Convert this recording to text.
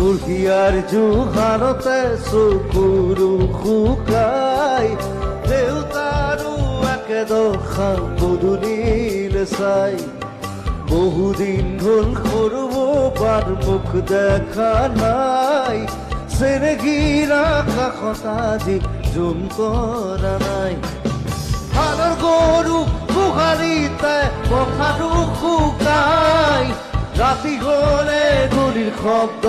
বুঢ়িয়াৰ জোহাৰতে চকুৰু শুকাই দেউতাৰো একেদশা পদূলিলে চাই বহুদিন হ'ল সৰু বাৰ মুখ দেখা নাই চেৰেগীৰা কাষত আজি জোন কৰা নাই হালৰ গৰু গোহালিতে পথাৰো শুকাই ৰাতি গলে গুলিৰ শব্দ